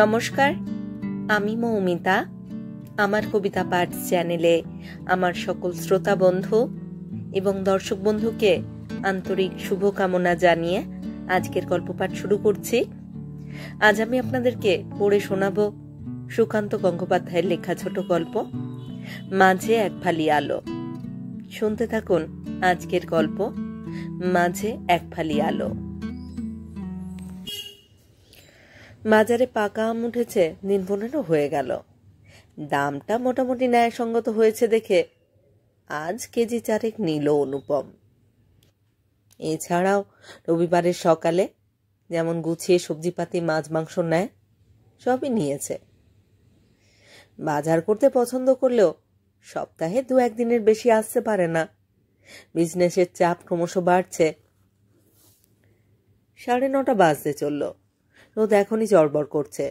নমস্কার, আমি মৌমিতা। আমার কবিতা পাঠ চ্যানেলে আমার সকল শ্রোতা বন্ধু এবং দর্শক বন্ধুকে আন্তরিক শুভকামনা জানিয়ে আজকের গল্প পাঠ শুরু করছি। আজ আমি আপনাদেরকে পড়ে শোনাব সুকান্ত গঙ্গোপাধ্যায়ের লেখা ছোট গল্প মাঝে এক ফালি আলো। শুনতে থাকুন আজকের গল্প মাঝে এক ফালি আলো। বাজারে পাকা আম উঠেছে, দিন 15 হয়ে গেল। দামটা মোটামুটি ন্যায়সঙ্গত হয়েছে দেখে আজ কেজি 4 নিল অনুপম। এছাড়াও রবিবারের সকালে যেমন গুছিয়ে সবজিপাতি মাছ মাংস নেয়, সবই নিয়েছে। বাজার করতে পছন্দ করলেও সপ্তাহে 2-1 দিনের বেশি আসতে পারে না। বিজনেসের চাপ ক্রমশ বাড়ছে। 9:30 বাজতে চলল। রোদ এখনই চড়বড় করছে।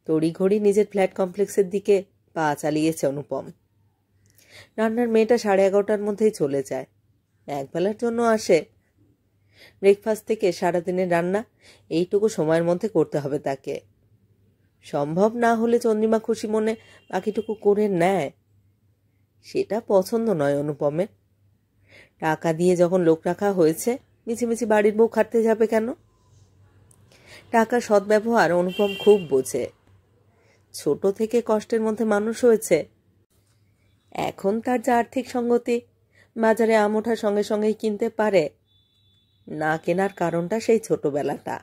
তড়িঘড়ি নিজের ফ্ল্যাট কমপ্লেক্সের দিকে পা চালিয়েছে অনুপম। রান্নার মেয়েটা 11:30টার মধ্যেই চলে যায়। একবেলার জন্য আসে। ব্রেকফাস্ট থেকে সারাদিনের রান্না এইটুকু সময়ের মধ্যে করতে হবে তাকে। সম্ভব না হলে চন্দ্রিমা খুশি মনে বাকিটুকু করে নেয়। সেটা পছন্দ নয় অনুপমের। টাকা দিয়ে যখন লোক রাখা হয়েছে, মিছিমিছি বাড়ির বউ খাটতে যাবে কেন? টাকা সদ্ব্যবহার অনুপম খুব বোঝে। ছোট থেকে কষ্টের মধ্যে মানুষ হয়েছে। এখন তার যা আর্থিক সঙ্গতি, বাজারে আম ওঠার সঙ্গে সঙ্গেই কিনতে পারে। না কেনার কারণটা সেই ছোটবেলাটা।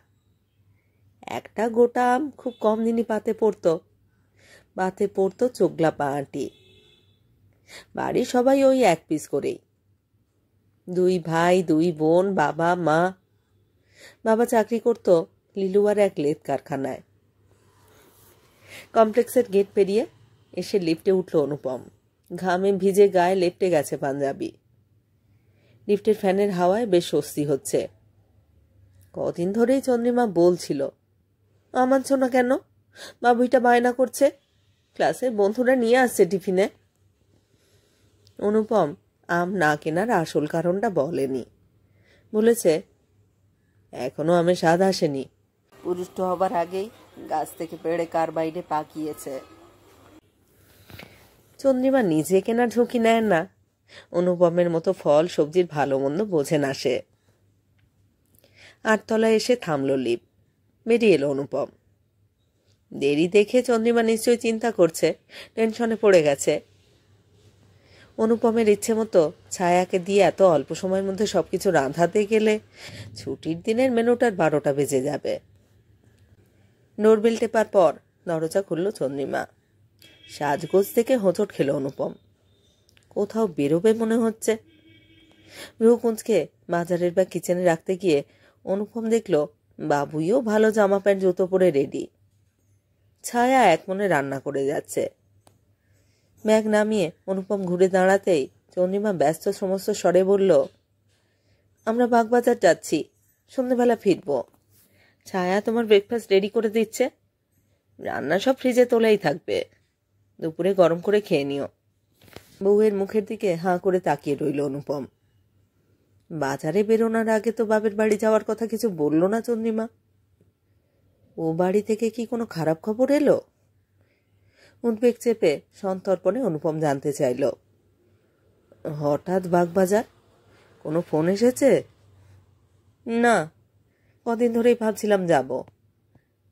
একটা গোটা আম খুব কম দিনই পাতে পড়তো চোগলা পাহাটি। বাড়ির সবাই ওই 1 পিস করেই। 2 ভাই 2 বোন, বাবা মা। বাবা চাকরি করতো লিলুয়ার এক লেদ কারখানায়। কমপ্লেক্সের গেট পেরিয়ে এসে লিফটে উঠল অনুপম। ঘামে ভিজে গায়ে লেপ্টে গেছে পাঞ্জাবি। লিফটের ফ্যানের হাওয়ায় বেশ স্বস্তি হচ্ছে। কদিন ধরেই চন্দ্রিমা বলছিল, মানছ না কেন? বাবুইটা বায়না করছে, ক্লাসের বন্ধুরা নিয়ে আসছে টিফিনে। অনুপম আম না কেনার আসল কারণটা বলেনি। বলেছে, এখনো আমের স্বাদ আসেনি। পুরুষ্ট হবার আগেই গাছ থেকে পেড়ে কার বাইরে পাকিয়েছে। চন্দ্রিমা নিজে কেনার ঝুঁকি নেয় না। অনুপমের মতো ফল সবজির ভালো মন্দ বোঝে না সে। 8 তলায় এসে থামল লিফট। বেরিয়ে এলো অনুপম। দেরি দেখে চন্দ্রিমা নিশ্চয়ই চিন্তা করছে, টেনশনে পড়ে গেছে। অনুপমের ইচ্ছে মতো ছায়াকে দিয়ে এত অল্প সময়ের মধ্যে সবকিছু রাঁধাতে গেলে ছুটির দিনের মেনুটার 12টা বেজে যাবে। ডোরবেল টেপার পর দরজা খুলল চন্দ্রিমা। সাজগোজ থেকে হোঁচট খেল অনুপম। কোথাও বেরোবে মনে হচ্ছে। ভ্রু কুঁচকে বাজারের বা কিচেনে রাখতে গিয়ে অনুপম দেখল বাবুইও ভালো জামা প্যান্ট জুতো পরে রেডি। ছায়া এক মনে রান্না করে যাচ্ছে। ব্যাগ নামিয়ে অনুপম ঘুরে দাঁড়াতেই চন্দ্রিমা ব্যস্ত সমস্ত স্বরে বলল, আমরা বাগবাজার যাচ্ছি, সন্ধ্যেবেলা ফিরবো। ছায়া তোমার ব্রেকফাস্ট রেডি করে দিচ্ছে। রান্না সব ফ্রিজে তোলাই থাকবে, দুপুরে গরম করে খেয়ে নিও। বউয়ের মুখের দিকে হাঁ করে তাকিয়ে রইল অনুপম। বাজারে বেরোনোর আগে তো বাপের বাড়ি যাওয়ার কথা কিছু বলল না চন্দ্রিমা। ও বাড়ি থেকে কি কোনো খারাপ খবর এলো? উদ্বেগ চেপে সন্তর্পণে অনুপম জানতে চাইল, হঠাৎ বাগবাজার? কোনো ফোন এসেছে? না, কদিন ধরেই ভাবছিলাম যাব।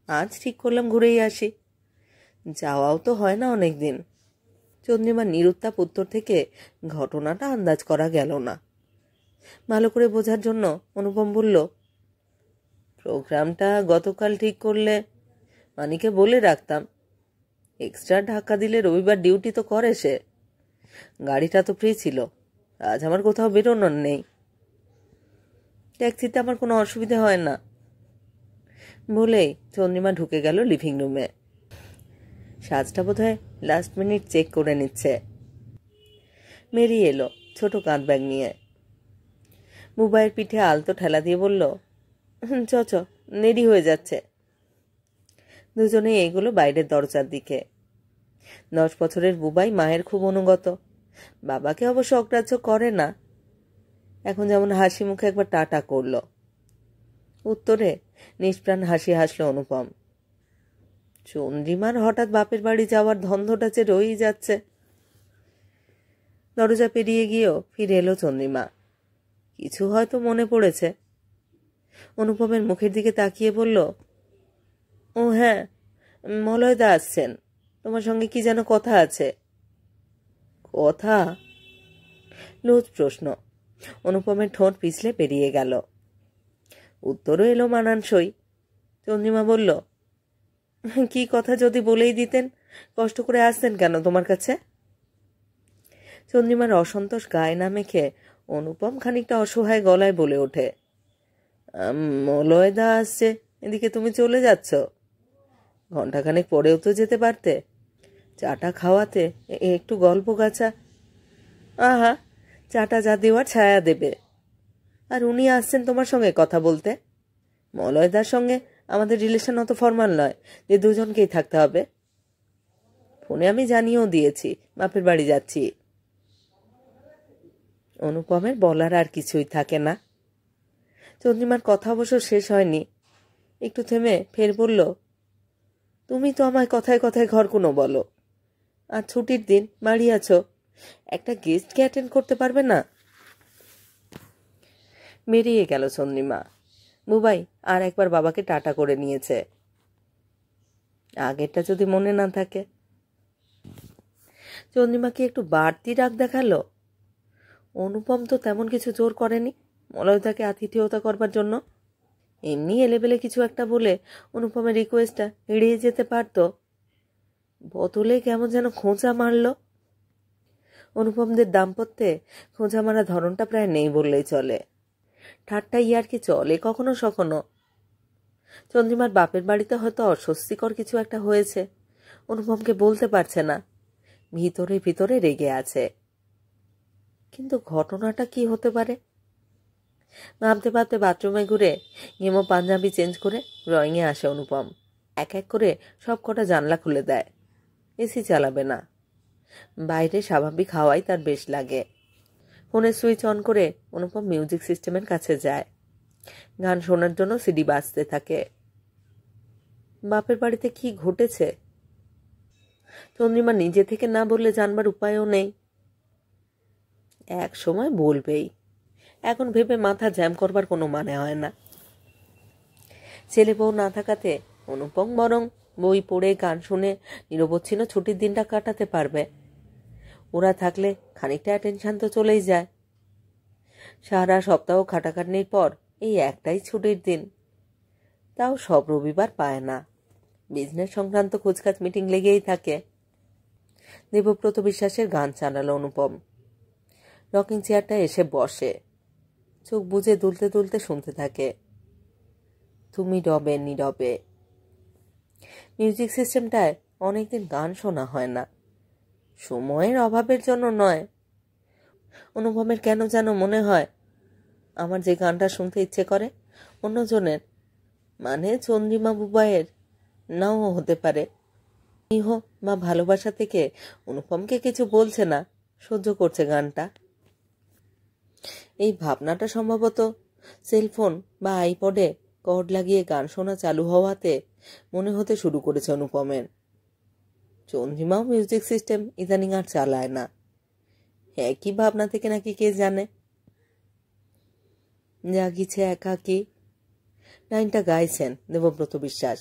আজ ঠিক করলাম ঘুরেই আসি। যাওয়াও তো হয় না অনেক দিন। চন্দ্রিমার নিরুত্তাপ উত্তর থেকে ঘটনাটা আন্দাজ করা গেল না। ভালো করে বোঝার জন্য অনুপম বলল, প্রোগ্রামটা গতকাল ঠিক করলে মানিকে বলে রাখতাম। এক্সট্রা ধাক্কা দিলে রবিবার ডিউটি তো করে সে। গাড়িটা তো ফ্রি ছিল, আজ আমার কোথাও বেরোনোর নেই। ট্যাক্সিতে আমার কোনো অসুবিধা হয় না। বলেই চন্দ্রিমা ঢুকে গেল লিভিং রুমে। সাজটা বোধহয় লাস্ট মিনিট চেক করে নিচ্ছে। বেরিয়ে এলো ছোট কাঁধ ব্যাগ নিয়ে। বুবাইয়ের পিঠে আলতো ঠেলা দিয়ে বলল, চ নেডি হয়ে যাচ্ছে। দুজনেই এগুলো বাইরের দরজার দিকে। 10 বছরের বুবাই মায়ের খুব অনুগত। বাবাকে অবশ্য অগ্রাহ্য করে না। এখন যেমন হাসি মুখে একবার টাটা করল। উত্তরে নিষ্প্রাণ হাসি হাসল অনুপম। চন্দ্রিমার হঠাৎ বাপের বাড়ি যাওয়ার ধন্ধটা যে রয়েই যাচ্ছে। দরজা পেরিয়ে গিয়েও ফিরে এলো চন্দ্রিমা। কিছু হয়তো মনে পড়েছে। অনুপমের মুখের দিকে তাকিয়ে বলল, ও হ্যাঁ, মলয়দা আসছেন, তোমার সঙ্গে কি যেন কথা আছে। কথা? লোজ প্রশ্ন। অনুপমের ঠোঁট পিছলে পেরিয়ে গেল। উত্তরও এলো মানানসই। চন্দ্রিমা বলল, কি কথা যদি বলেই দিতেন, কষ্ট করে আসতেন কেন তোমার কাছে? চন্দ্রিমার অসন্তোষ গায়ে না মেখে অনুপম খানিকটা অসহায় গলায় বলে ওঠে, মলয়দা আসছে, এদিকে তুমি চলে যাচ্ছ? ঘণ্টাখানেক পরেও তো যেতে পারতে, চাটা খাওয়াতে, একটু গল্প গাছা। আহা, চাটা যা দেওয়ার ছায়া দেবে। আর উনি আসছেন তোমার সঙ্গে কথা বলতে? মলয়দার সঙ্গে আমাদের রিলেশন অত ফর্মাল নয় যে দুজনকেই থাকতে হবে। ফোনে আমি জানিয়েও দিয়েছি বাপের বাড়ি যাচ্ছি। অনুপমের বলার আর কিছুই থাকে না। চন্দ্রিমার কথা অবশ্য শেষ হয়নি। একটু থেমে ফের বলল, তুমি তো আমায় কথায় কথায় ঘরকুনো বলো, আর ছুটির দিন বাড়ি আছো, একটা গেস্টকে অ্যাটেন্ড করতে পারবে না? বেরিয়ে গেল চন্দ্রিমা। বুবাই আর একবার বাবাকে টাটা করে নিয়েছে। আগেরটা যদি মনে না থাকে। চন্দ্রিমা কি একটু বাড়তি রাগ দেখালো? অনুপম তো তেমন কিছু জোর করেনি মলয়দাকে আতিথেয়তা করবার জন্য। এমনি এলেবেলে কিছু একটা বলে অনুপমের রিকোয়েস্টটা এড়িয়ে যেতে পারত। বদলে কেমন যেন খোঁচা মারল। অনুপমদের দাম্পত্যে খোঁচা মারা ধরনটা প্রায় নেই বললেই চলে। ঠাট্টা ইয়ার কি চলে কখনো সখনো। চন্দ্রিমার বাপের বাড়িতে হয়তো অস্বস্তিকর কিছু একটা হয়েছে, অনুপমকে বলতে পারছে না, ভিতরে ভিতরে রেগে আছে। কিন্তু ঘটনাটা কি হতে পারে? ভাবতে ভাবতে বাথরুমে ঘুরে গেমো পাঞ্জাবি চেঞ্জ করে ড্রয়িংয়ে আসে অনুপম। এক এক করে সব কটা জানলা খুলে দেয়। এসি চালাবে না, বাইরে স্বাভাবিক হাওয়াই তার বেশ লাগে। ফোনের সুইচ অন করে অনুপম মিউজিক সিস্টেমের কাছে যায়। গান শোনার জন্য সিডি বাজতে থাকে। বাপের বাড়িতে কি ঘটেছে চন্দ্রিমা নিজে থেকে না বললে জানবার উপায়ও নেই। এক সময় বলবেই, এখন ভেবে মাথা জ্যাম করবার কোনো মানে হয় না। ছেলে বউ না থাকাতে অনুপম বরং বই পড়ে গান শুনে নিরবচ্ছিন্ন ছুটির দিনটা কাটাতে পারবে। ওরা থাকলে খানিকটা অ্যাটেনশন তো চলেই যায়। সারা সপ্তাহ খাটাখাটনির পর এই একটাই ছুটির দিন, তাও সব রবিবার পায় না। বিজনেস সংক্রান্ত খোঁজকাজ মিটিং লেগেই থাকে। দেবব্রত বিশ্বাসের গান চালালো অনুপম। রকিং চেয়ারটা এসে বসে, চোখ বুজে দুলতে দুলতে শুনতে থাকে, তুমি রবে নীরবে। মিউজিক সিস্টেমটায় অনেকদিন গান শোনা হয় না। সময়ের অভাবের জন্য নয়, অনুপমের কেন যেন মনে হয় আমার যে গানটা শুনতে ইচ্ছে করে অন্যজনের, মানে চন্দ্রিমা বুবাইয়ের নাও হতে পারে। স্নেহ বা ভালোবাসা থেকে অনুপমকে কিছু বলছে না, সহ্য করছে গানটা। এই ভাবনাটা সম্ভবত সেলফোন বা আইপডে কর্ড লাগিয়ে গান শোনা চালু হওয়াতে মনে হতে শুরু করেছে অনুপমের। চন্দ্রিমাও মিউজিক সিস্টেম ইদানিং আর চালায় না। একই ভাবনা থেকে নাকি কে জানে। জাগিছে একাকী লাইনটা গাইছেন দেবব্রত বিশ্বাস।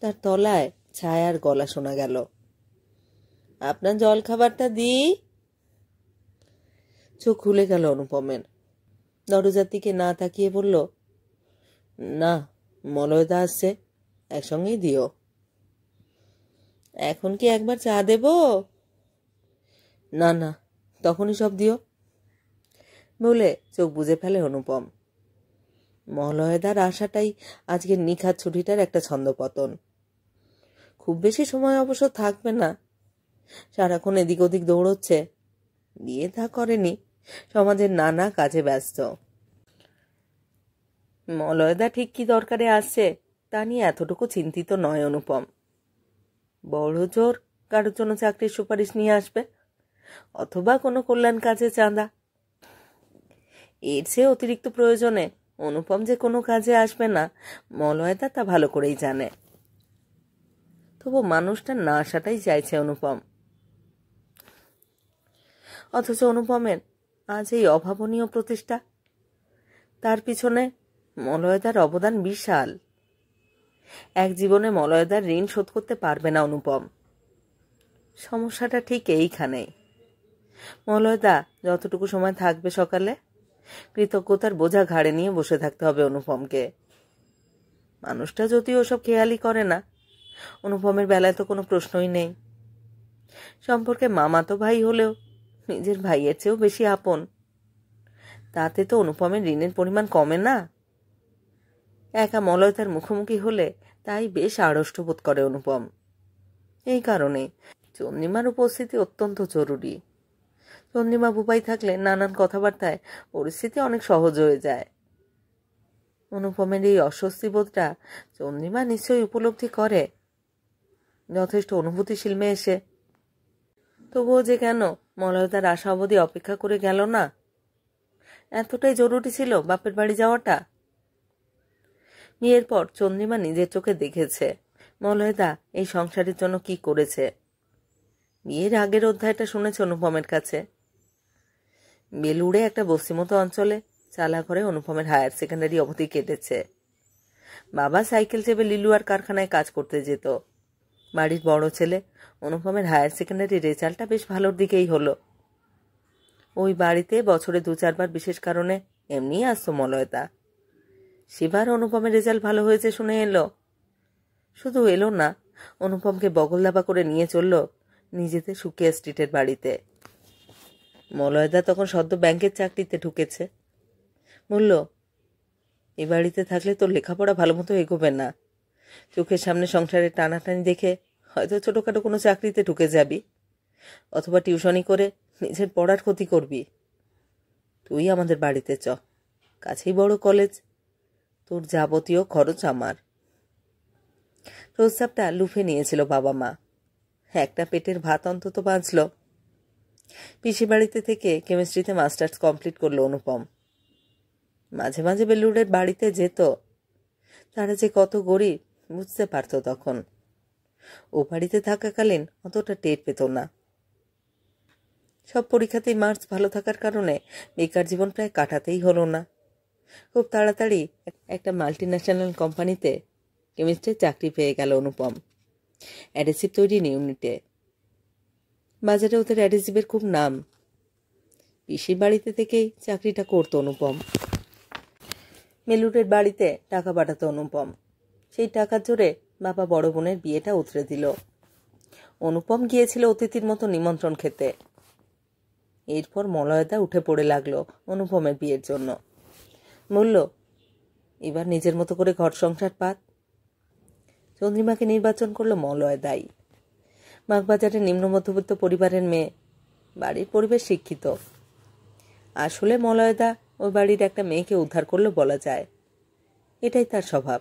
তার তলায় ছায়ার গলা শোনা গেল, আপনার জল খাবারটা দিই। চোখ খুলে গেল অনুপমের। দরজার দিকে না তাকিয়ে বলল, না, মলয়দা আসছে, একসঙ্গেই দিও। এখন কি একবার চা দেব? না না, তখনই সব দিও বলে চোখ বুজে ফেলে অনুপম। মলয়দার আশাটাই আজকের নিখাত ছুটিটার একটা ছন্দপতন। খুব বেশি সময় অবশ্য থাকবে না, সারাক্ষণ এদিক ওদিক দৌড়চ্ছে। বিয়ে থা করেনি, সমাজের নানা কাজে ব্যস্ত। মলয়দা ঠিক কি দরকারে আসছে তা নিয়ে এতটুকু চিন্তিত নয় অনুপম। বড় জোর কারোর জন্য চাকরির সুপারিশ নিয়ে আসবে, অথবা কোনো কল্যাণ কাজে চাঁদা। এর চেয়ে অতিরিক্ত প্রয়োজনে অনুপম যে কোনো কাজে আসবে না মলয়দা তা ভালো করেই জানে। তবু মানুষটা না আসাটাই চাইছে অনুপম। অথচ অনুপমের আজ এই অভাবনীয় প্রতিষ্ঠা, তার পিছনে মলয়দার অবদান বিশাল। এক জীবনে মলয়দার ঋণ শোধ করতে পারবে না অনুপম। সমস্যাটা ঠিক এইখানেই। মলয়দা যতটুকু সময় থাকবে সকালে, কৃতজ্ঞতার বোঝা ঘাড়ে নিয়ে বসে থাকতে হবে অনুপমকে। মানুষটা যদিও ওসব খেয়ালই করে না, অনুপমের বেলায় তো কোনো প্রশ্নই নেই। সম্পর্কে মামাতো ভাই হলেও নিজের ভাইয়ের চেয়েও বেশি আপন। তাতে তো অনুপমের ঋণের পরিমাণ কমে না। একা মলয়দার মুখোমুখি হলে তাই বেশ আড়ষ্ট বোধ করে অনুপম। এই কারণে চন্দ্রিমার উপস্থিতি অত্যন্ত জরুরি। চন্দ্রিমা বুবাই থাকলে নানান কথাবার্তায় পরিস্থিতি অনেক সহজ হয়ে যায়। অনুপমের এই অস্বস্তি বোধটা চন্দ্রিমা নিশ্চয়ই উপলব্ধি করে। যথেষ্ট অনুভূতিশীল মেয়ে এসে, তবুও যে কেন মলয়দার আশা অবধি অপেক্ষা করে গেল না? এতটাই জরুরি ছিল বাপের বাড়ি যাওয়াটা? বিয়ের পর চন্দ্রিমা নিজের চোখে দেখেছে মলয়দা এই সংসারের জন্য কি করেছে। বিয়ের আগের অধ্যায়টা শুনেছে অনুপমের কাছে। বেলুড়ে একটা বস্তিমতো অঞ্চলে চালা ঘরে অনুপমের হায়ার সেকেন্ডারি অবধি কেটেছে। বাবা সাইকেল চেপে লিলুয়ার কারখানায় কাজ করতে যেত। বাড়ির বড় ছেলে অনুপমের হায়ার সেকেন্ডারি রেজাল্টটা বেশ ভালোর দিকেই হলো। ওই বাড়িতে বছরে 2-4 বার বিশেষ কারণে এমনিই আসতো মলয়দা। সেবার অনুপমের রেজাল্ট ভালো হয়েছে শুনে এলো। শুধু এলো না, অনুপমকে বগলদাবা করে নিয়ে চলল নিজেদের সুকিয়া স্ট্রিটের বাড়িতে। মলয়দা তখন সদ্য ব্যাংকের চাকরিতে ঢুকেছে। বলল, এ বাড়িতে থাকলে তোর লেখাপড়া ভালো মতো এগোবে না। চোখের সামনে সংসারের টানাটানি দেখে হয়তো ছোটোখাটো কোনো চাকরিতে ঢুকে যাবি, অথবা টিউশনি করে নিজের পড়ার ক্ষতি করবি। তুই আমাদের বাড়িতে চ, কাছেই বড় কলেজ, তোর যাবতীয় খরচ আমার। প্রস্তাবটা লুফে নিয়েছিল বাবা মা। একটা পেটের ভাত অন্তত বাঁচল। পিসি বাড়িতে থেকে কেমিস্ট্রিতে মাস্টার্স কমপ্লিট করলো অনুপম। মাঝে মাঝে বেলুড়ের বাড়িতে যেত। তারা যে কত গরিব বুঝতে পারত তখন। ও বাড়িতে থাকাকালীন অতটা টের পেত না। সব পরীক্ষাতেই মার্কস ভালো থাকার কারণে বেকার জীবন প্রায় কাটাতেই হলো না। খুব তাড়াতাড়ি একটা মাল্টিন্যাশনাল কোম্পানিতে কেমিস্ট্রির চাকরি পেয়ে গেল অনুপম, অ্যাডহেসিভ তৈরির ইউনিটে। বাজারে ওদের অ্যাডহেসিভের খুব নাম। পিসির বাড়িতে থেকেই চাকরিটা করত অনুপম। মেলুরের বাড়িতে টাকা পাঠাতো অনুপম। সেই টাকার জোরে বাবা বড় বোনের বিয়েটা উতরে দিল। অনুপম গিয়েছিল অতিথির মতো নিমন্ত্রণ খেতে। এরপর মলয়দা উঠে পড়ে লাগলো অনুপমের বিয়ের জন্য। বলল, এবার নিজের মতো করে ঘর সংসার পাত। চন্দ্রিমাকে নির্বাচন করলো মলয়দাই। বাগবাজারের নিম্ন মধ্যবিত্ত পরিবারের মেয়ে, বাড়ির পরিবেশ শিক্ষিত। আসলে মলয়দা ওই বাড়ির একটা মেয়েকে উদ্ধার করলো বলা যায়। এটাই তার স্বভাব।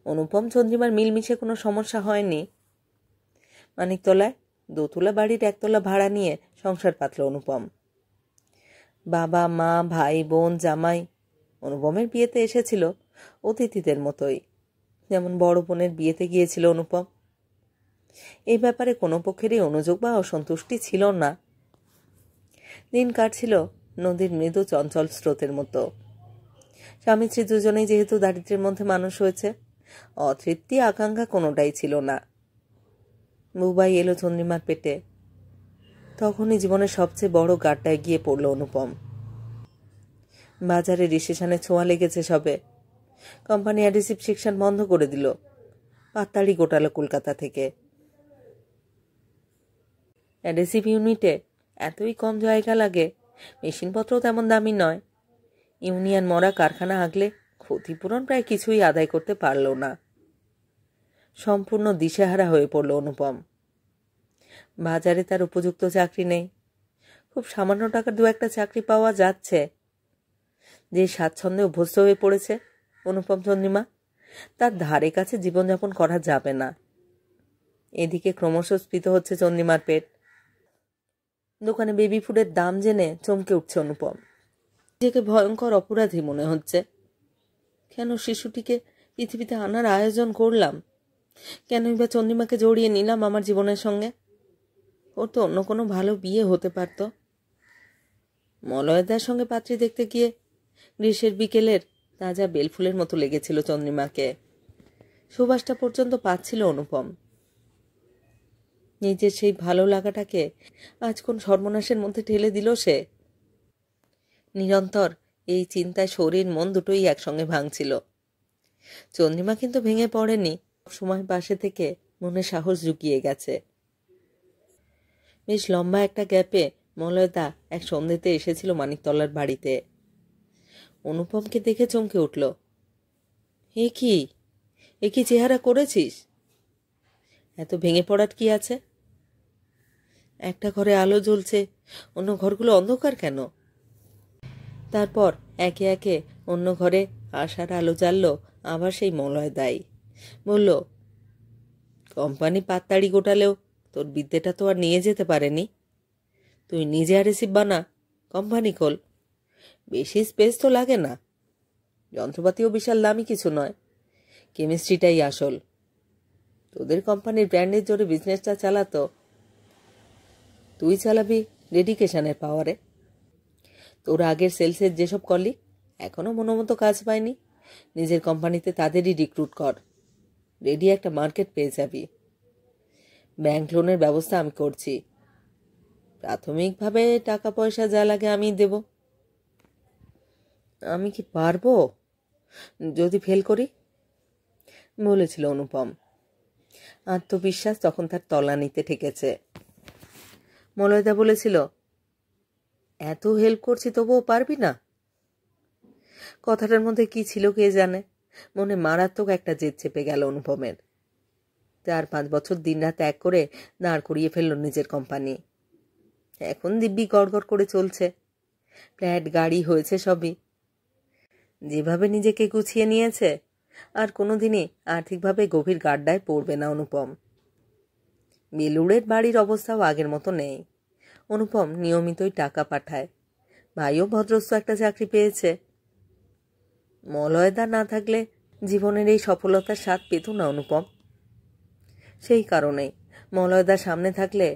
অনুপম চন্দ্রিমার মিলমিশে কোনো সমস্যা হয়নি। মানিকতলায় দোতলা বাড়ির একতলা ভাড়া নিয়ে সংসার পাতল অনুপম। বাবা মা ভাই বোন জামাই অনুপমের বিয়েতে এসেছিল অতিথিদের মতোই, যেমন বড় বোনের বিয়েতে গিয়েছিল অনুপম। এই ব্যাপারে কোনো পক্ষেরই অনুযোগ বা অসন্তুষ্টি ছিল না। দিন কাটছিল নদীর মৃদু চঞ্চল স্রোতের মতো। স্বামী স্ত্রী দুজনেই যেহেতু দারিদ্র্যের মধ্যে মানুষ হয়েছে, অতৃপ্তি আকাঙ্ক্ষা কোনোটাই ছিল না। বুবাই এলো চন্দ্রিমার পেটে। তখনই জীবনের সবচেয়ে বড় গাড্ডায় গিয়ে পড়ল অনুপম। বাজারে রিসেশনে ছোঁয়া লেগেছে সবে। কোম্পানি অ্যাডহেসিভ সেকশন বন্ধ করে দিল। পাত্তাড়ি গোটালো কলকাতা থেকে। অ্যাডহেসিভ ইউনিটে এতই কম জায়গা লাগে, মেশিনপত্রও তেমন দামি নয়। ইউনিয়ন মরা কারখানা আগলে ক্ষতিপূরণ প্রায় কিছুই আদায় করতে পারল না। সম্পূর্ণ দিশেহারা হয়ে পড়ল অনুপম। বাজারে তার উপযুক্ত চাকরি নেই। খুব সামান্য টাকার 2-1টা চাকরি পাওয়া যাচ্ছে। যে স্বাচ্ছন্দ্যে অভ্যস্ত হয়ে পড়েছে অনুপম চন্দ্রিমা, তার ধারে কাছে জীবনযাপন করা যাবে না। এদিকে ক্রমশ স্ফীত হচ্ছে চন্দ্রিমার পেট। দোকানে বেবি ফুডের দাম জেনে চমকে উঠছে অনুপম। নিজেকে ভয়ঙ্কর অপরাধী মনে হচ্ছে। কেন শিশুটিকে পৃথিবীতে আনার আয়োজন করলাম? কেনই বা চন্দ্রিমাকে জড়িয়ে নিলাম আমার জীবনের সঙ্গে? ওর তো অন্য কোনো ভালো বিয়ে হতে পারত। মলয়দার সঙ্গে পাত্রী দেখতে গিয়ে গ্রীষ্মের বিকেলের তাজা বেলফুলের মতো লেগেছিল চন্দ্রিমাকে। সুবাসটা পর্যন্ত পাচ্ছিল অনুপম। নিজের সেই ভালো লাগাটাকে আজ কোন সর্বনাশের মধ্যে ঠেলে দিল সে। নিরন্তর এই চিন্তায় শরীর মন দুটোই একসঙ্গে ভাঙছিল। চন্দ্রিমা কিন্তু ভেঙে পড়েনি, সময় পাশে থেকে মনে সাহস জুগিয়ে গেছে। বেশ লম্বা একটা গ্যাপে মলয়দা এক সন্ধ্যেতে এসেছিল মানিকতলার বাড়িতে। অনুপমকে দেখে চমকে উঠল। এ কি চেহারা করেছিস? এত ভেঙে পড়ার কি আছে? একটা ঘরে আলো জ্বলছে, অন্য ঘরগুলো অন্ধকার কেন? তারপর একে একে অন্য ঘরে আশার আলো জ্বালল আবার সেই মলয়দাই। বলল, কোম্পানি পাত্তাড়ি গোটালেও তোর বিদ্যেটা তো আর নিয়ে যেতে পারেনি। তুই নিজে রিসিভ বানা, কোম্পানি খোল। বেশি স্পেস তো লাগে না, যন্ত্রপাতিও বিশাল দামি কিছু নয়, কেমিস্ট্রিটাই আসল। তোদের কোম্পানির ব্র্যান্ডের জোরে বিজনেসটা চালাতো, তুই চালাবি ডেডিকেশনের পাওয়ারে। তোর আগের সেলসের যেসব কলিগ এখনো মনোমতো কাজ পায়নি, নিজের কোম্পানিতে তাদেরই রিক্রুট কর। রেডি একটা মার্কেট পেয়ে যাবি। ব্যাংক লোনের ব্যবস্থা আমি করছি। প্রাথমিকভাবে টাকা পয়সা যা লাগে আমি দেব। আমি কি পারবো যদি ফেল করি? বলেছিল অনুপম। আত্মবিশ্বাস তখন তার তলানিতে ঠেকেছে। মলয়দা বলেছিল, এত হেল্প করছি তবুও পারবি না? কথাটার মধ্যে কি ছিল কে জানে, মনে মারাত্মক একটা জেদ চেপে গেল অনুপমের। 4-5 বছর দিনরাত এক করে দাঁড় করিয়ে ফেলল নিজের কোম্পানি। এখন দিব্যি গড়গড় করে চলছে, ফ্ল্যাট গাড়ি হয়েছে সবই। যেভাবে নিজেকে গুছিয়ে নিয়েছে, আর কোনোদিনই আর্থিকভাবে গভীর গাড্ডায় পড়বে না অনুপম। বেলুড়ের বাড়ির অবস্থাও আগের মতো নেই। অনুপম নিয়মিতই টাকা পাঠায়। ভাইও ভদ্রস্থ একটা চাকরি পেয়েছে। মলয়দা না থাকলে জীবনের এই সফলতার স্বাদ পেত না অনুপম। সেই কারণেই মলয়দার সামনে থাকলে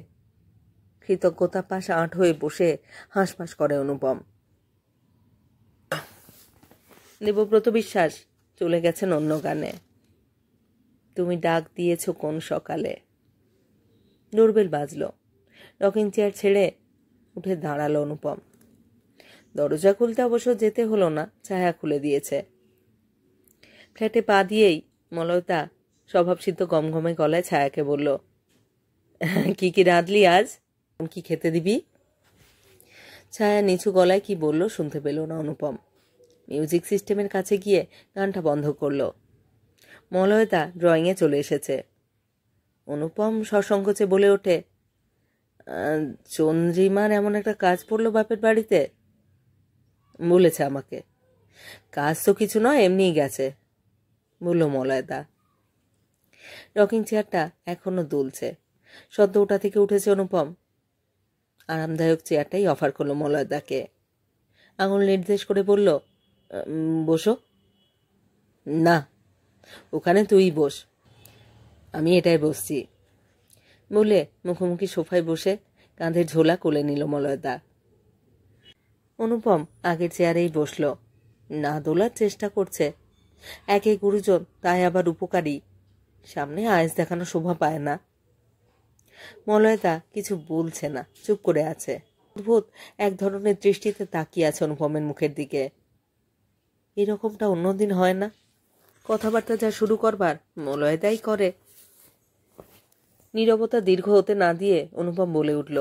কৃতজ্ঞতা পাশ আঁট হয়ে বসে হাঁসফাঁস করে অনুপম। দেবব্রত বিশ্বাস চলে গেছেন অন্য গানে। তুমি ডাক দিয়েছ কোন সকালে। ডোরবেল বাজল। রকিং চেয়ার ছেড়ে উঠে দাঁড়ালো অনুপম। দরজা খুলতে অবশ্য যেতে হলো না, ছায়া খুলে দিয়েছে। ফ্ল্যাটে পা দিয়েই মলয়দা স্বভাবসিদ্ধ গমগমে গলায় ছায়াকে বলল, কি রাঁধলি আজ? কি খেতে দিবি? ছায়া নিচু গলায় কি বলল শুনতে পেল না অনুপম। মিউজিক সিস্টেমের কাছে গিয়ে গানটা বন্ধ করল। মলয়দা ড্রয়িংয়ে চলে এসেছে। অনুপম সসংকোচে বলে ওঠে, চন্দ্রিমার এমন একটা কাজ পড়লো বাপের বাড়িতে। বলেছে আমাকে। কাজ তো কিছু নয়, এমনিই গেছে, বলল মলয়দা। রকিং চেয়ারটা এখনো দুলছে। সদ্য ওটা থেকে উঠেছে অনুপম। আরামদায়ক চেয়ারটাই অফার করলো মলয়দাকে। আঙুল নির্দেশ করে বলল, বসো। না, ওখানে তুই বস, আমি এটাই বসছি, বলে মুখোমুখি সোফায় বসে কাঁধের ঝোলা কোলে নিল মলয়দা। অনুপম আগের চেয়ারেই বসল। না দোলার চেষ্টা করছে। একে গুরুজন, তাই আবার উপকারী, সামনে আয়েস দেখানো শোভা পায় না। মলয়দা কিছু বলছে না, চুপ করে আছে। অদ্ভুত এক ধরনের দৃষ্টিতে তাকিয়ে আছে অনুপমের মুখের দিকে। এরকমটা অন্যদিন হয় না। কথাবার্তা যা শুরু করবার মলয়দাই করে। নীরবতা দীর্ঘ হতে না দিয়ে অনুপম বলে উঠল,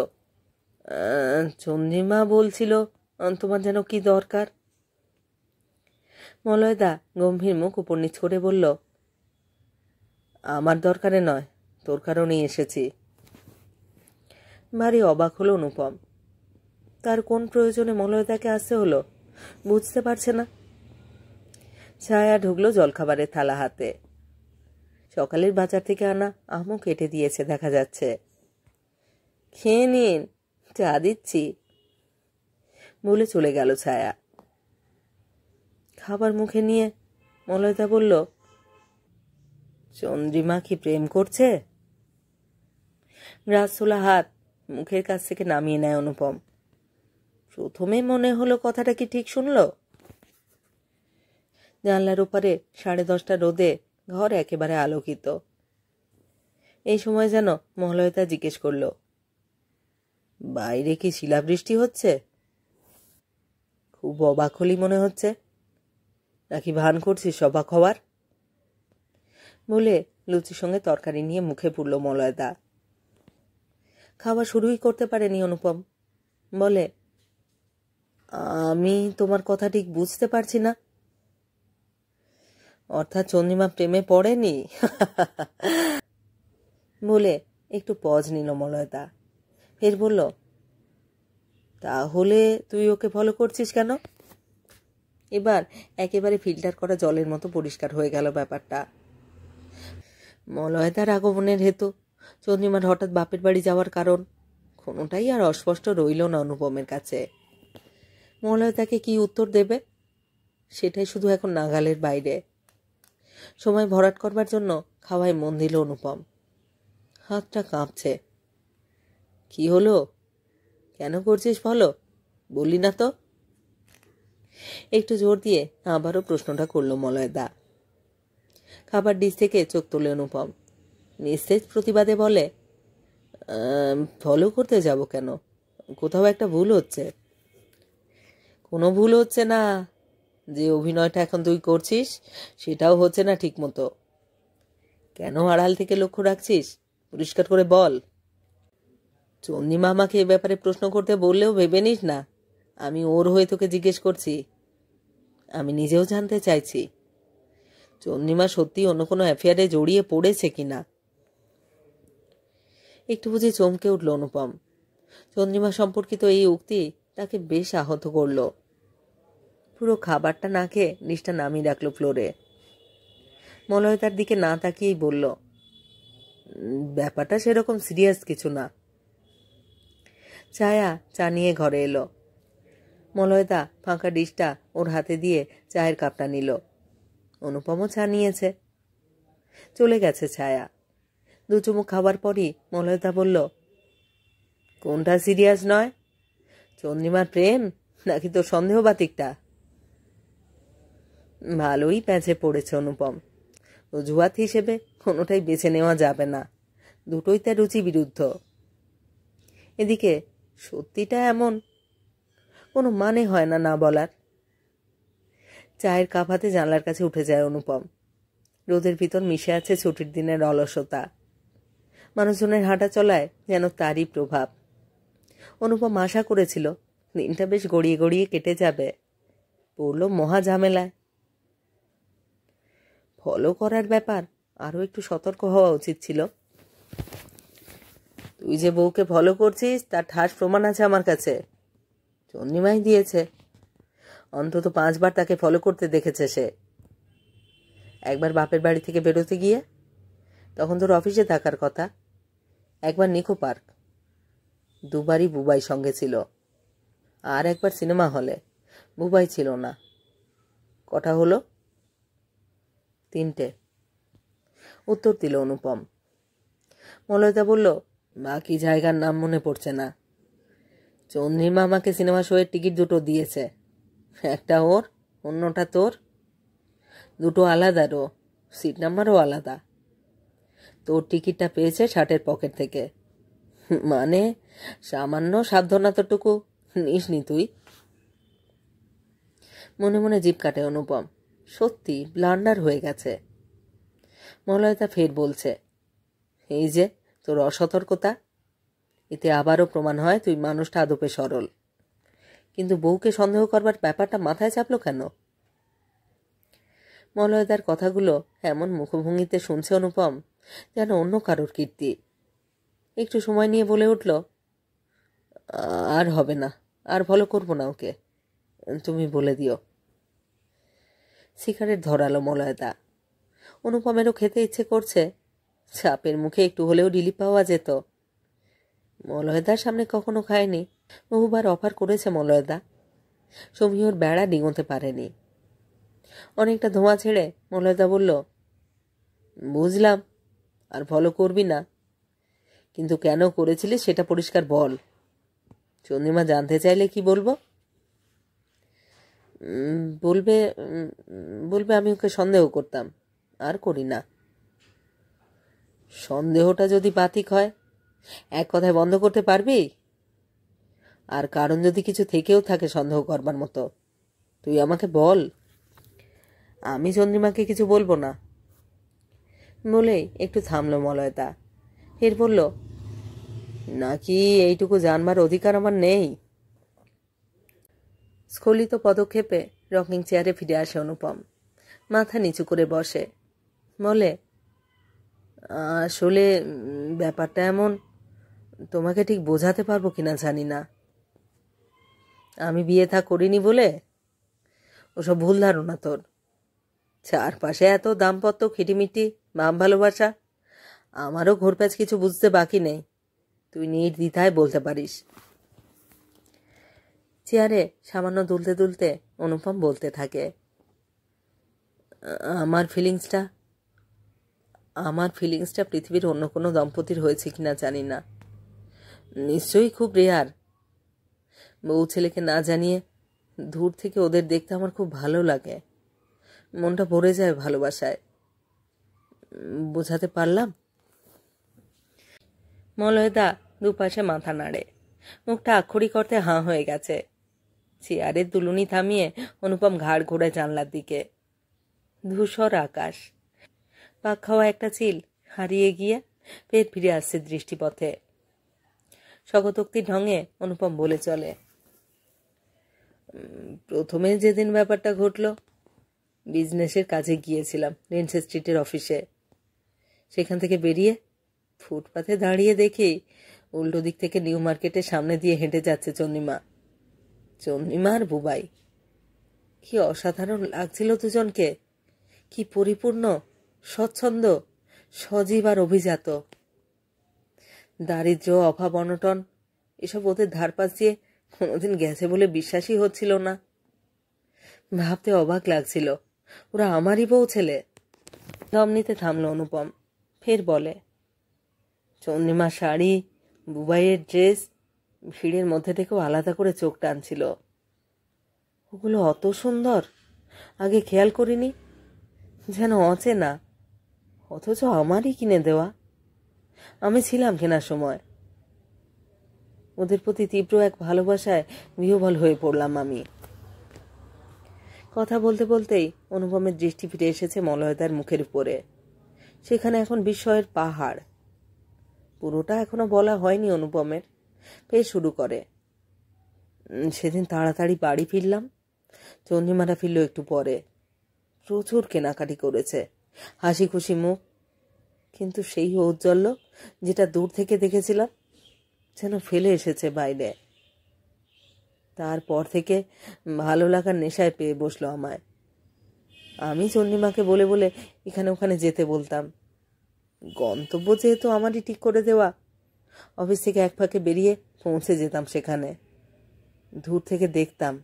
চন্দ্রিমা বলছিল তোমার যেন কি দরকার। মলয়দা গম্ভীর মুখ উপর নিচ করে বলল, আমার দরকারে নয়, তোর কারণেই এসেছি। ভারী অবাক হলো অনুপম। তার কোন প্রয়োজনে মলয়দাকে আসতে হলো বুঝতে পারছে না। ছায়া ঢুকলো জলখাবারের থালা হাতে। সকালের বাজার থেকে আনা আমও কেটে দিয়েছে দেখা যাচ্ছে। খেয়ে নিন, চা দিচ্ছি, বলে চলে গেল ছায়া। খাবার মুখে নিয়ে মলয়দা বলল, চন্দ্রিমা কি প্রেম করছে? গ্রাসোলা হাত মুখের কাছ থেকে নামিয়ে নেয় অনুপম। প্রথমে মনে হলো কথাটা কি ঠিক শুনল। জানলার ওপারে 10:30 রোদে ঘর একেবারে আলোকিত। এই সময় যেন মলয়তা জিজ্ঞেস করল, বাইরে কি শিলাবৃষ্টি হচ্ছে? খুব অবাক হলি মনে হচ্ছে, নাকি ভান করছিস অবাক হওয়ার? বলে লুচির সঙ্গে তরকারি নিয়ে মুখে পুরল মলয়তা। খাওয়া শুরুই করতে পারেনি অনুপম। বলে, আমি তোমার কথা ঠিক বুঝতে পারছি না। অর্থাৎ চন্দ্রিমা প্রেমে পড়েনি? বলে একটু পজ নিল মলয়তা। ফের বলল, তাহলে তুই ওকে ফলো করছিস কেন? এবার একেবারে ফিল্টার করা জলের মতো পরিষ্কার হয়ে গেল ব্যাপারটা। মলয়তার আগমনের হেতু, চন্দ্রিমার হঠাৎ বাপের বাড়ি যাওয়ার কারণ, কোনোটাই আর অস্পষ্ট রইল না অনুপমের কাছে। মলয়তাকে কি উত্তর দেবে সেটাই শুধু এখন নাগালের বাইরে। সময় ভরাট করবার জন্য খাওয়ায় মন দিল অনুপম। হাতটা কাঁপছে। কি হলো? কেন করছিস ফলো? বললি না তো? একটু জোর দিয়ে আবারও প্রশ্নটা করল মলয়দা। খাবার ডিশ থেকে চোখ তোলে অনুপম। নিস্তেজ প্রতিবাদে বলে, ফলো করতে যাব কেন? কোথাও একটা ভুল হচ্ছে। কোনো ভুল হচ্ছে না। যে অভিনয়টা এখন তুই করছিস সেটাও হচ্ছে না ঠিক মতো। কেন আড়াল থেকে লক্ষ্য রাখছিস? পরিষ্কার করে বল। চন্দ্রিমা আমাকে এ ব্যাপারে প্রশ্ন করতে বললেও ভেবে নিস না আমি ওর হয়ে তোকে জিজ্ঞেস করছি। আমি নিজেও জানতে চাইছি চন্দ্রিমা সত্যি অন্য কোনো অ্যাফেয়ারে জড়িয়ে পড়েছে কিনা। একটু বুঝে চমকে উঠল অনুপম। চন্দ্রিমা সম্পর্কিত এই উক্তি তাকে বেশ আহত করল। পুরো খাবারটা না খেয়ে ডিশটা নামিয়ে রাখলো ফ্লোরে। মলয়তার দিকে না তাকিয়েই বলল, ব্যাপারটা সেরকম সিরিয়াস কিছু না। ছায়া চা নিয়ে ঘরে এলো। মলয়তা ফাঁকা ডিশটা ওর হাতে দিয়ে চায়ের কাপটা নিল। অনুপমও চা নিয়েছে। চলে গেছে ছায়া। দু চুমুক খাবার পরই মলয়তা বলল, কোনটা সিরিয়াস নয়? চন্দ্রিমার প্রেম নাকি তোর সন্দেহবাতিকটা? ভালোই প্যাঁচে পড়েছে অনুপম। অজুহাত হিসেবে কোনোটাই বেছে নেওয়া যাবে না, দুটোই তার রুচি বিরুদ্ধ। এদিকে সত্যিটা এমন, কোনো মানে হয় না না বলার। চায়ের কাপ হাতে জানলার কাছে উঠে যায় অনুপম। রোদের ভিতর মিশে আছে ছুটির দিনের অলসতা। মানুষজনের হাঁটা চলায় যেন তারই প্রভাব। অনুপম আশা করেছিল দিনটা বেশ গড়িয়ে গড়িয়ে কেটে যাবে, পড়ল মহা ঝামেলায়। ফলো করার ব্যাপার আরও একটু সতর্ক হওয়া উচিত ছিল। তুই যে বউকে ফলো করছিস তার ঠাস প্রমাণ আছে আমার কাছে। চন্দ্রিমাই দিয়েছে। অন্তত 5 বার তাকে ফলো করতে দেখেছে সে। একবার বাপের বাড়ি থেকে বেরোতে গিয়ে, তখন তোর অফিসে থাকার কথা। একবার নিকো পার্ক। দুবারই বুবাই সঙ্গে ছিল। আর একবার সিনেমা হলে, বুবাই ছিল না। কটা হলো? 3টে। উত্তর দিল অনুপম। মলয়তা বলল, বাকি জায়গার নাম মনে পড়ছে না। চন্দ্রিমা আমাকে সিনেমা শোয়ের টিকিট দুটো দিয়েছে। একটা ওর, অন্যটা তোর। দুটো আলাদারও, সিট নাম্বারও আলাদা। তোর টিকিটটা পেয়েছে শার্টের পকেট থেকে। মানে সামান্য সাবধানতাটুকু নিসনি তুই? মনে মনে জিভ কাটে অনুপম। সত্যি ব্লান্ডার হয়ে গেছে। মলয়তা ফের বলছে, এই যে তোর অসতর্কতা, এতে আবারও প্রমাণ হয় তুই মানুষটা আদপে সরল। কিন্তু বউকে সন্দেহ করবার ব্যাপারটা মাথায় চাপলো কেন? মলয়তার কথাগুলো এমন মুখভঙ্গিতে শুনছে অনুপম যেন অন্য কারোর কীর্তি। একটু সময় নিয়ে বলে উঠল, আর হবে না, আর ফলো করবো না ওকে, তুমি বলে দিও। সিগারেট ধরালো মলয়তা। অনুপমেরও খেতে ইচ্ছে করছে। চাপের মুখে একটু হলেও রিলিফ পাওয়া যেত। মলয়দার সামনে কখনো খায়নি। বহুবার অফার করেছে মলয়দা। সমীহর বেড়া ডিঙোতে পারেনি। অনেকটা ধোঁয়া ছেড়ে মলয়দা বলল, বুঝলাম, আর ফলো করবি না, কিন্তু কেন করেছিলি সেটা পরিষ্কার বল। চন্দ্রিমা জানতে চাইলে কি বলবো? বলবে বলবে আমি ওকে সন্দেহ করতাম, আর করি না। সন্দেহটা যদি বাতিক হয়, এক কথায় বন্ধ করতে পারবি? আর কারণ যদি কিছু থেকেও থাকে সন্দেহ করবার মতো, তুই আমাকে বল। আমি চন্দ্রিমাকে কিছু বলবো না বলেই একটু থামলো মলয়তা। ফের বলল, নাকি এইটুকু জানবার অধিকার আমার নেই? স্খলিত পদক্ষেপে রকিং চেয়ারে ফিরে আসে অনুপম। মাথা নিচু করে বসে, বলে, আসলে ব্যাপারটা এমন, তোমাকে ঠিক বোঝাতে পারবো কিনা জানি না। আমি বিয়ে থা করিনি বলে ওসব ভুল ধারণা তোর। চারপাশে এত দাম্পত্য খিটিমিটি বাম ভালোবাসা, আমারও ঘোরপ্যাচ কিছু বুঝতে বাকি নেই, তুই নির্দ্বিধায় বলতে পারিস। চেয়ারে সামান্য দুলতে দুলতে অনুপম বলতে থাকে, আমার ফিলিংসটা পৃথিবীর অন্য কোনো দম্পতির হয়েছে কিনা জানি না, নিশ্চয়ই খুব রেয়ার। বউ ছেলেকে না জানিয়ে দূর থেকে ওদের দেখতে আমার খুব ভালো লাগে, মনটা ভরে যায় ভালোবাসায়। বোঝাতে পারলাম? মলয়দা দুপাশে মাথা নাড়ে, মুখটা আক্ষরিক অর্থে হাঁ হয়ে গেছে। চেয়ারের দুলুনি থামিয়ে অনুপম ঘাড় ঘোরে জানলার দিকে। ধূসর আকাশ, পাক খাওয়া একটা চিল হারিয়ে গিয়ে ফের ফিরে আসছে দৃষ্টিপথে। স্বগতোক্তি ঢঙে অনুপম বলে চলে, প্রথমে যেদিন ব্যাপারটা ঘটল, বিজনেসের কাজে গিয়েছিলাম রেঞ্চ স্ট্রিটের অফিসে। সেখান থেকে বেরিয়ে ফুটপাথে দাঁড়িয়ে দেখি উল্টো দিক থেকে নিউ মার্কেটের সামনে দিয়ে হেঁটে যাচ্ছে চন্দ্রিমা আর বুবাই। কি অসাধারণ লাগছিল দুজনকে, কি পরিপূর্ণ, স্বচ্ছন্দ, সজীব আর অভিজাত। দারিদ্র্য, অভাব, অনটন এসব ওদের ধারপাশ দিয়ে কোনোদিন গেছে বলে বিশ্বাসই হচ্ছিল না। ভাবতে অবাক লাগছিল ওরা আমারই বউ ছেলে। দম নিতে থামলো অনুপম, ফের বলে, চন্দ্রিমার শাড়ি, বুবাইয়ের ড্রেস ভিড়ের মধ্যে থেকেও আলাদা করে চোখ টানছিল। ওগুলো অত সুন্দর, আগে খেয়াল করিনি, যেন অচেনা, অথচ আমারই কিনে দেওয়া। আমি ছিলাম কেনার সময়। ওদের প্রতি তীব্র এক ভালোবাসায় বিহ্বল হয়ে পড়লাম আমি। কথা বলতে বলতেই অনুপমের দৃষ্টি ফিরে এসেছে মলয়দার মুখের উপরে। সেখানে এখন বিস্ময়ের পাহাড়। পুরোটা এখনো বলা হয়নি অনুপমের। ফের শুরু করে, সেদিন তাড়াতাড়ি বাড়ি ফিরলাম, চন্দ্রিমাটা ফিরল একটু পরে। প্রচুর কেনাকাটি করেছে, হাসি খুশি মুখ, কিন্তু সেই ঔজ্জ্বল্য যেটা দূর থেকে দেখেছিলাম যেন ফেলে এসেছে বাইরে। তারপর থেকে ভালো লাগার নেশায় পেয়ে বসলো আমায়। আমি চন্দ্রিমাকে বলে বলে এখানে ওখানে যেতে বলতাম। গন্তব্য যেহেতু আমারই ঠিক করে দেওয়া, অফিস থেকে এক ফাঁকে বেরিয়ে পৌঁছে যেতাম সেখানে। দূর থেকে দেখতাম।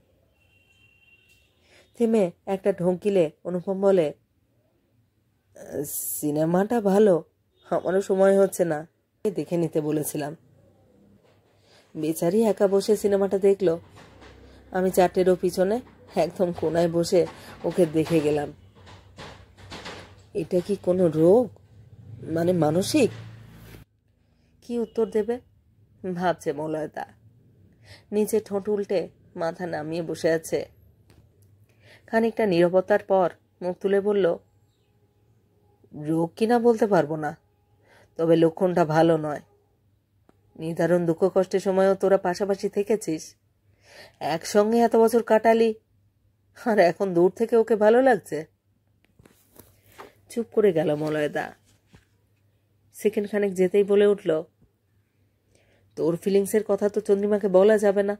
থেমে একটা ঢোকিলে অনুপম বলে, সিনেমাটা ভালো, আমারও সময় হচ্ছে না, দেখে নিতে বলেছিলাম। বেচারি একা বসে সিনেমাটা দেখলো। আমি চারটেরও পিছনে একদম কোনায় বসে ওকে দেখে গেলাম। এটা কি কোনো রোগ, মানে মানসিক? কি উত্তর দেবে ভাবছে মলয়তা। নিচে ঠোঁট উল্টে মাথা নামিয়ে বসে আছে। খানিকটা নীরবতার পর মুখ তুলে বলল, রোগ কিনা বলতে পারবো না, তবে লক্ষণটা ভালো নয়। নিদারুণ দুঃখ কষ্টের সময়ও তোরা পাশাপাশি থেকেছিস, একসঙ্গে এত বছর কাটালি, আর এখন দূর থেকে ওকে ভালো লাগছে। চুপ করে গেল মলয়দা। সেকেন্ড খানেক যেতেই বলে উঠল, তোর ফিলিংসের কথা তো চন্দ্রিমাকে বলা যাবে না।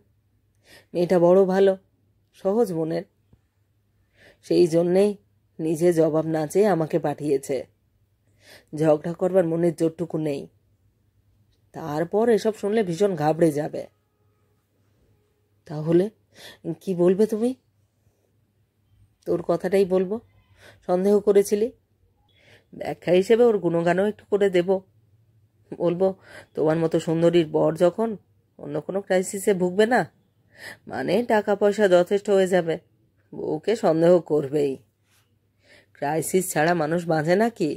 মেয়েটা বড় ভালো, সহজ মনের, সেই জন্যেই নিজে জবাব না চেয়ে আমাকে পাঠিয়েছে। ঝগড়া করবার মনের জোরটুকু নেই। তারপর এসব শুনলে ভীষণ ঘাবড়ে যাবে। তাহলে কি বলবে তুমি? তোর কথাটাই বলবো। সন্দেহ করেছিলি, ব্যাখ্যা হিসেবে ওর গুণগানও একটু করে দেব। বলবো, তোমার মতো সুন্দরীর বর যখন অন্য কোনো ক্রাইসিসে ভুগবে না, মানে টাকা পয়সা যথেষ্ট হয়ে যাবে, বউকে সন্দেহ করবেই। ক্রাইসিস ছাড়া মানুষ বাঁচে নাকি?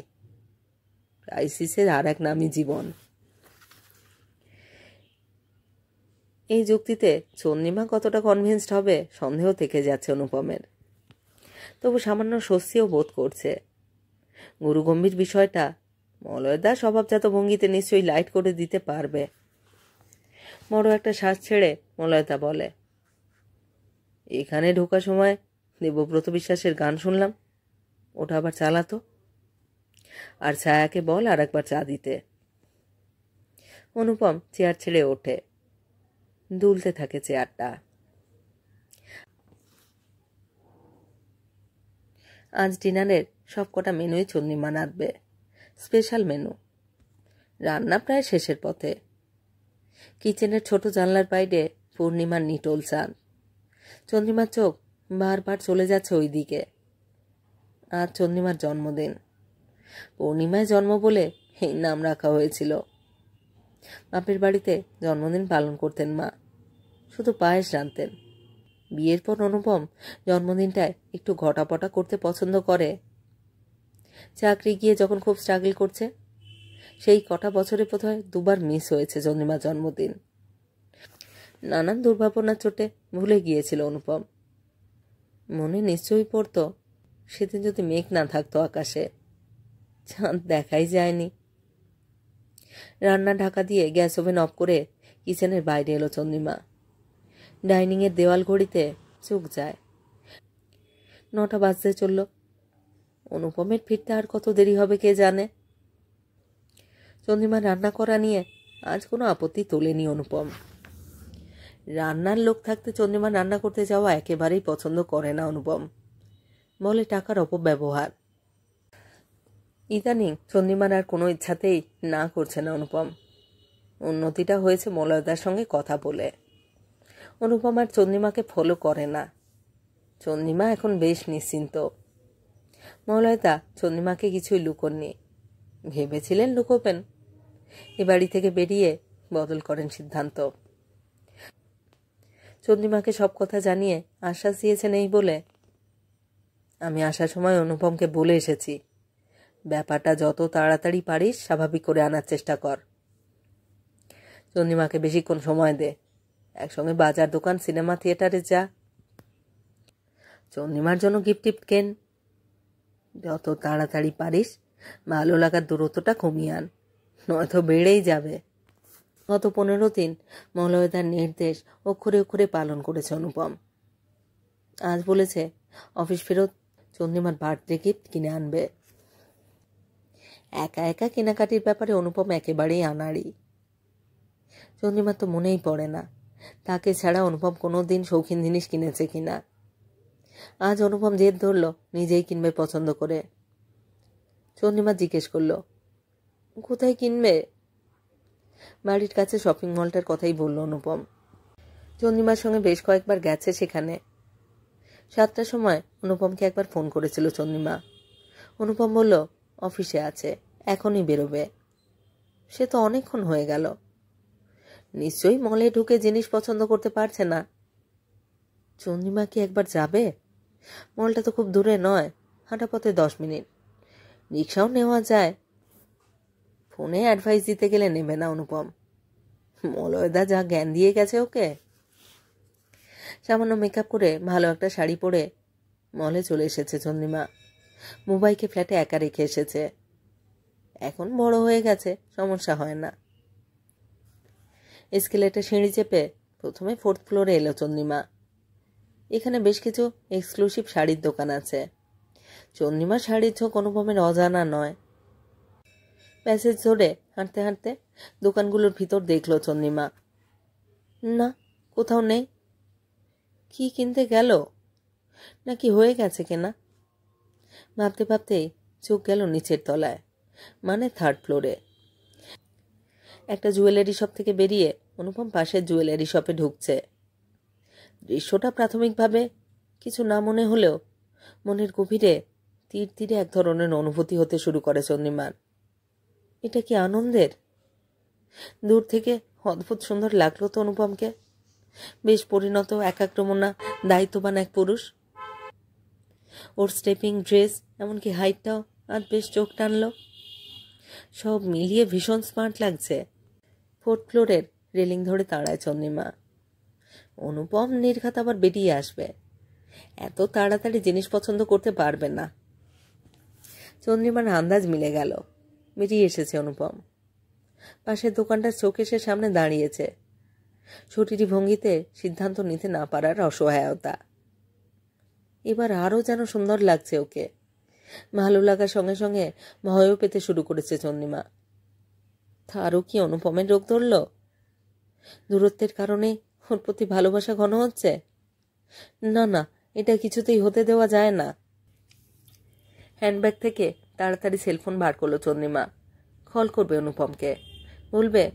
ক্রাইসিসের আর এক নামই জীবন। এই যুক্তিতে চন্দ্রিমা কতটা কনভিন্সড হবে সন্দেহ থেকে যাচ্ছে অনুপমের। তবু সামান্য স্বস্তিও বোধ করছে। গুরুগম্ভীর বিষয়টা মলয়দা স্বভাবজাত ভঙ্গিতে নিশ্চয়ই লাইট করে দিতে পারবে। বড় একটা শ্বাস ছেড়ে মলয়দা বলে, এখানে ঢোকার সময় দেবব্রত বিশ্বাসের গান শুনলাম, ওটা আবার চালাতো। আর ছায়াকে বল আর একবার চা দিতে। অনুপম চেয়ার ছেড়ে ওঠে, দুলতে থাকে চেয়ারটা। আজ ডিনারের সবকটা মেনুই চন্দ্রিমা নাড়বে, স্পেশাল মেনু। রান্না প্রায় শেষের পথে। কিচেনের ছোট জানলার বাইরে পূর্ণিমার নিটোল চাঁদ। চন্দ্রিমার চোখ বারবার চলে যাচ্ছে ওই দিকে। আজ চন্দ্রিমার জন্মদিন। পূর্ণিমায় জন্ম বলে এই নাম রাখা হয়েছিল। বাপের বাড়িতে জন্মদিন পালন করতেন মা, শুধু পায়েস রাঁধতেন। বিয়ের পর অনুপম জন্মদিনটায় একটু ঘটাপটা করতে পছন্দ করে। চাকরি গিয়ে যখন খুব স্ট্রাগল করছে, সেই কটা বছরে বোধহয় দুবার মিস হয়েছে চন্দ্রিমার জন্মদিন। নানান দুর্ভাবনার চোটে ভুলে গিয়েছিল অনুপম। মনে নিশ্চয়ই পড়ত, সেদিন যদি মেঘ না থাকতো আকাশে, চাঁদ দেখাই যায়নি। রান্না ঢাকা দিয়ে গ্যাস ওভেন অফ করে কিচেনের বাইরে এলো চন্দ্রিমা। ডাইনিংয়ের দেওয়াল ঘড়িতে চোখ যায়, 9টা বাজতে চলল। অনুপমের ফিরতে আর কত দেরি হবে কে জানে। চন্দ্রিমা রান্না করা নিয়ে আজ কোনো আপত্তি তোলেনি অনুপম। রান্নার লোক থাকতে চন্দ্রিমা রান্না করতে যাওয়া একেবারেই পছন্দ করে না অনুপম, বলে টাকার অপব্যবহার। ইদানিং চন্দ্রিমার আর কোনো ইচ্ছাতেই না করছে না অনুপম। উন্নতিটা হয়েছে মলয়দার সঙ্গে কথা বলে। অনুপম আর চন্দ্রিমাকে ফলো করে না। চন্দ্রিমা এখন বেশ নিশ্চিন্ত। মলয়দা চন্দ্রিমাকে কিছুই লুকোননি, ভেবেছিলেন লুকোবেন। এ বাড়ি থেকে বেরিয়ে বদল করেন সিদ্ধান্ত। চন্দ্রিমাকে সব কথা জানিয়ে আশ্বাস দিয়েছেন এই বলে, আমি আসার সময় অনুপমকে বলে এসেছি, ব্যাপারটা যত তাড়াতাড়ি পারিস স্বাভাবিক করে আনার চেষ্টা কর। চন্দ্রিমাকে বেশিক্ষণ সময় দে, একসঙ্গে বাজার, দোকান, সিনেমা, থিয়েটারে যা। চন্দ্রিমার জন্য গিফট টিফট কেন। যত তাড়াতাড়ি পারিস ভালো লাগার দূরত্বটা কমিয়ে আন, নয়তো বেড়েই যাবে। গত 15 দিন মলয়দার নির্দেশ অক্ষরে অক্ষরে পালন করেছে অনুপম। আজ বলেছে অফিস ফেরত চন্দ্রিমার বার্থডে গিফট কিনে আনবে। একা একা কেনাকাটির ব্যাপারে অনুপম একেবারেই আনাড়ি। চন্দ্রিমার তো মনেই পড়ে না তাকে ছাড়া অনুপম কোনো দিন শৌখিন জিনিস কিনেছে কিনা। আজ অনুপম জেদ ধরল নিজেই কিনবে পছন্দ করে। চন্দ্রিমা জিজ্ঞেস করল, কোথায় কিনবে? বাড়ির কাছে শপিং মলটার কথাই বলল অনুপম। চন্দ্রিমার সঙ্গে বেশ কয়েকবার গেছে সেখানে। 7টার সময় অনুপমকে একবার ফোন করেছিল চন্দ্রিমা। অনুপম বলল অফিসে আছে, এখনই বেরোবে। সে তো অনেকক্ষণ হয়ে গেল। নিশ্চয়ই মলে ঢুকে জিনিস পছন্দ করতে পারছে না। চন্দ্রিমা কি একবার যাবে? মলটা তো খুব দূরে নয়, হাঁটা পথে 10 মিনিট, রিক্সাও নেওয়া যায়। ফোনে অ্যাডভাইস দিতে গেলে নেবে না অনুপম। মলয়দা যা জ্ঞান দিয়ে গেছে ওকে। সামান্য মেকআপ করে ভালো একটা শাড়ি পরে মলে চলে এসেছে চন্দ্রিমা। মুম্বাইকে ফ্ল্যাটে একা রেখে এসেছে। এখন বড় হয়ে গেছে, সমস্যা হয় না। এসকেলেটর সিঁড়ি চেপে প্রথমে 4th ফ্লোরে এলো চন্দ্রিমা। এখানে বেশ কিছু এক্সক্লুসিভ শাড়ির দোকান আছে। চন্দ্রিমার শাড়ির ঝোঁক অনুপমের অজানা নয়। প্যাসেজ ধরে হাঁটতে হাঁটতে দোকানগুলোর ভিতর দেখলো চন্দ্রিমা। না, কোথাও নেই। কি কিনতে গেল, নাকি হয়ে গেছে কেনা? ভাবতে ভাবতেই চোখ গেল নিচের তলায়, মানে 3rd ফ্লোরে। একটা জুয়েলারি শপ থেকে বেরিয়ে অনুপম পাশের জুয়েলারি শপে ঢুকছে। দৃশ্যটা প্রাথমিকভাবে কিছু না মনে হলেও মনের গভীরে তীর তীরে এক ধরনের অনুভূতি হতে শুরু করে চন্দ্রিমার। এটা কি আনন্দের? দূর থেকে অদ্ভুত সুন্দর লাগলো তো অনুপমকে। বেশ পরিণত, একাগ্রমনা, দায়িত্ববান এক পুরুষ। ওর স্টেপিং, ড্রেস, এমনকি হাইটটাও আর বেশ চোখ টানলো। সব মিলিয়ে ভীষণ স্মার্ট লাগছে। 4th ফ্লোরের রেলিং ধরে দাঁড়ায় চন্দ্রিমা। অনুপম নির্ঘাত আবার বেরিয়ে আসবে। এত তাড়াতাড়ি জিনিস পছন্দ করতে পারবে না। চন্দ্রিমার আন্দাজ মিলে গেল। বেরিয়ে এসেছে অনুপম। পাশের দোকানটার শোকেসের সামনে দাঁড়িয়েছে। শরীরী ভঙ্গিতে সিদ্ধান্ত নিতে না পারার অসহায়তা। এবার আরও যেন সুন্দর লাগছে ওকে। ভালো লাগার সঙ্গে সঙ্গে ভয়ও পেতে শুরু করেছে চন্দ্রিমা। তারও কি অনুপমের রোগ ধরল? দূরত্বের কারণে ওর প্রতি ভালোবাসা ঘন হচ্ছে? না না, এটা কিছুতেই হতে দেওয়া যায় না। হ্যান্ডব্যাগ থেকে তাড়াতাড়ি সেলফোন বার করলো চন্দ্রিমা। কল করবে অনুপমকে। বলবে,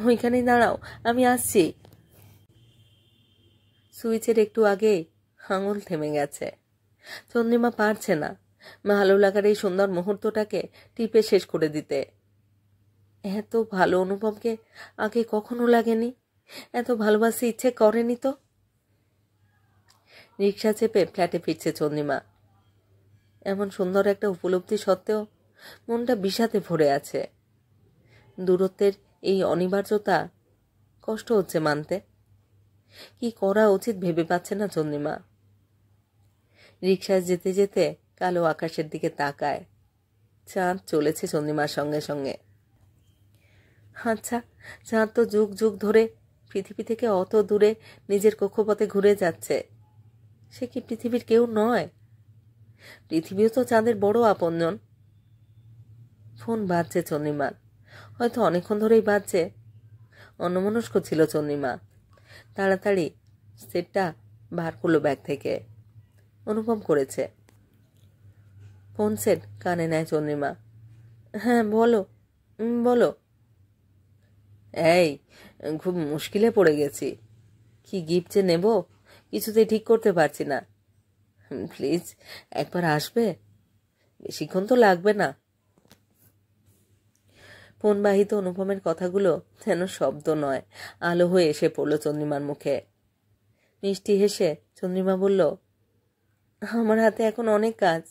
ওইখানেই দাঁড়াও, আমি আসছি। সুইচের একটু আগেই আঙুল থেমে গেছে। চন্দ্রিমা পারছে না ভালো লাগার এই সুন্দর মুহূর্তটাকে টিপে শেষ করে দিতে। এত ভালো অনুপমকে আগে কখনো লাগেনি। এত ভালোবাসতে ইচ্ছে করেনি তো। রিক্সা চেপে ফ্ল্যাটে ফিরছে চন্দ্রিমা। এমন সুন্দর একটা উপলব্ধি সত্ত্বেও মনটা বিষাদে ভরে আছে। দূরত্বের এই অনিবার্যতা কষ্ট হচ্ছে মানতে। কি করা উচিত ভেবে পাচ্ছে না চন্দ্রিমা। রিক্সায় যেতে যেতে কালো আকাশের দিকে তাকায়। চাঁদ চলেছে চন্দ্রিমার সঙ্গে সঙ্গে। আচ্ছা, চাঁদ তো যুগ যুগ ধরে পৃথিবী থেকে অত দূরে নিজের কক্ষপথে ঘুরে যাচ্ছে। সে কি পৃথিবীর কেউ নয়? পৃথিবীও তো চাঁদের বড় আপনজন। ফোন বাজছে চন্দ্রিমার। হয়তো অনেকক্ষণ ধরেই বাজছে। অন্যমনস্ক ছিল চন্দ্রিমা। তাড়াতাড়ি সেটটা বার করলো ব্যাগ থেকে। অনুপম করেছে। ফোন সেট কানে নেয় চন্দ্রিমা। হ্যাঁ বলো। বলো। এই, খুব মুশকিলে পড়ে গেছি। কি গিফট যে নেব কিছুতেই ঠিক করতে পারছি না। প্লিজ একবার আসবে? বেশিক্ষণ তো লাগবে না। ফোনবাহিত অনুপমের কথাগুলো যেন শব্দ নয়, আলো হয়ে এসে পড়ল চন্দ্রিমার মুখে। মিষ্টি হেসে চন্দ্রিমা বলল, আমার হাতে এখন অনেক কাজ।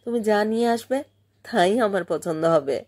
তুমি যা নিয়ে আসবে তাই আমার পছন্দ হবে।